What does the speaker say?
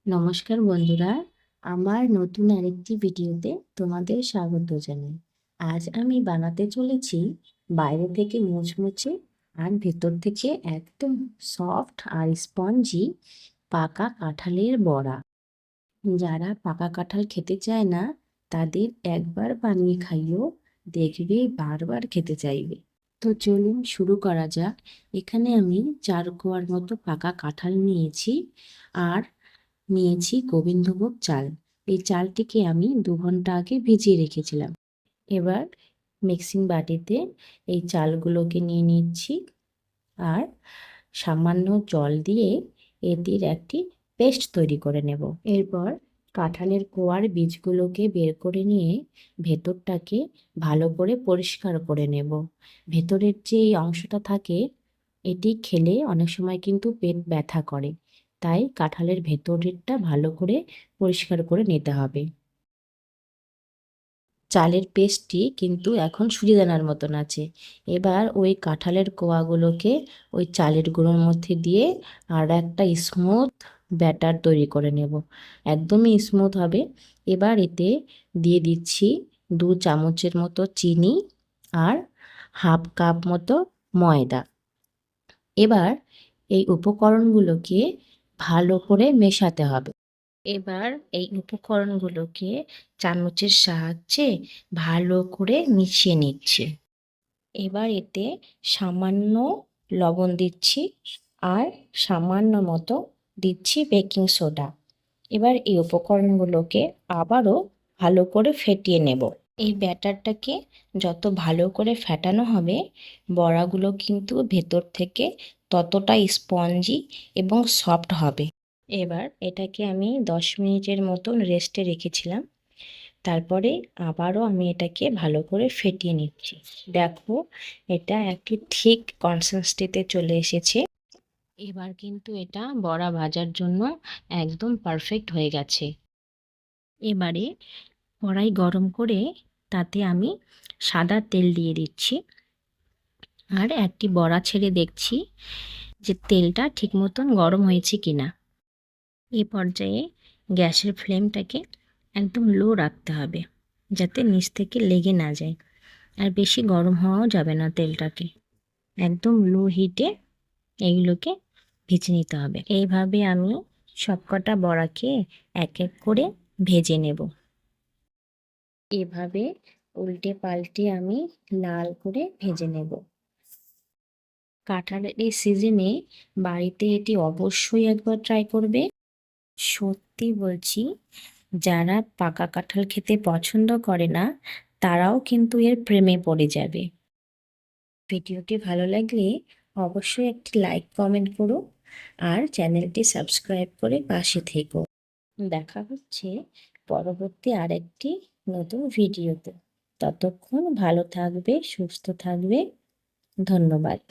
নমস্কার বন্ধুরা, আমার নতুন আরেকটি ভিডিওতে তোমাদের স্বাগত জানাই। আজ আমি বানাতে চলেছি বাইরে থেকে মুচমুচে আর ভেতর থেকে একদম সফট আর স্পঞ্জি পাকা কাঁঠালের বড়া। যারা পাকা কাঁঠাল খেতে চায় না তাদের একবার বানিয়ে খাইও, দেখবে বারবার খেতে চাইবে। তো চলুন শুরু করা যাক। এখানে আমি 4 কোয়ার মতো পাকা কাঁঠাল নিয়েছি আর নিয়েছি গোবিন্দভোগ চাল। এই চালটিকে আমি 2 ঘন্টা আগে ভিজিয়ে রেখেছিলাম। এবার মিক্সিং বাটিতে এই চালগুলোকে নিয়ে নিচ্ছি আর সামান্য জল দিয়ে এটির একটি পেস্ট তৈরি করে নেব। এরপর কাঁঠালের কোয়ার বীজগুলোকে বের করে নিয়ে ভেতরটাকে ভালো করে পরিষ্কার করে নেব। ভেতরের যে এই অংশটা থাকে এটি খেলে অনেক সময় কিন্তু পেট ব্যথা করে, তাই কাঁঠালের ভেতরেরটা ভালো করে পরিষ্কার করে নিতে হবে। চালের পেস্টটি কিন্তু এখন সুজিদানার মতন আছে। এবার ওই কাঁঠালের কোয়াগুলোকে ওই চালের গুঁড়োর মধ্যে দিয়ে আর একটা স্মুথ ব্যাটার তৈরি করে নেব, একদমই স্মুথ হবে। এবার এতে দিয়ে দিচ্ছি 2 চামচের মতো চিনি আর হাফ কাপ মতো ময়দা। এবার এই উপকরণগুলোকে ভালো করে মেশাতে হবে। এবার এই উপকরণগুলোকে চামচের সাহায্যে ভালো করে মিশিয়ে নিচ্ছি। এবার এতে সামান্য লবণ দিচ্ছি আর সামান্য মতো দিচ্ছি বেকিং সোডা। এবার এই উপকরণগুলোকে আবারও ভালো করে ফেটিয়ে নেব। এই ব্যাটারটাকে যত ভালো করে ফেটানো হবে বড়াগুলো কিন্তু ভেতর থেকে ততটা স্পঞ্জি এবং সফট হবে। এবার এটাকে আমি 10 মিনিটের মতন রেস্টে রেখেছিলাম। তারপরে আবারও আমি এটাকে ভালো করে ফেটিয়ে নিচ্ছি। দেখো এটা একটি ঠিক কনসিস্টেন্সিতে চলে এসেছে। এবার কিন্তু এটা বড়া ভাজার জন্য একদম পারফেক্ট হয়ে গেছে। এবারে কড়াই গরম করে তাতে আমি সাদা তেল দিয়ে দিচ্ছি আর একটি বড়া ছেড়ে দেখছি যে তেলটা ঠিক মতন গরম হয়েছে কিনা। এই পর্যায়ে গ্যাসের ফ্লেমটাকে একদম লো রাখতে হবে যাতে নিচ থেকে লেগে না যায়, আর বেশি গরম হওয়াও যাবে না। তেলটাকে একদম লো হিটে এইগুলোকে ভেজে নিতে হবে। এইভাবে আমি সবকটা বড়াকে এক এক করে ভেজে নেব। এভাবে উল্টে পাল্টে আমি লাল করে ভেজে নেব। কাঁঠালের এই সিজনে বাড়িতে এটি অবশ্যই একবার ট্রাই করবে। সত্যি বলছি, যারা পাকা কাঁঠাল খেতে পছন্দ করে না তারাও কিন্তু এর প্রেমে পড়ে যাবে। ভিডিওটি ভালো লাগলে অবশ্যই একটি লাইক কমেন্ট করো আর চ্যানেলটি সাবস্ক্রাইব করে পাশে থেকো। দেখা হচ্ছে পরবর্তী আরেকটি নতুন ভিডিওতে। ততক্ষণ ভালো থাকবে, সুস্থ থাকবে। ধন্যবাদ।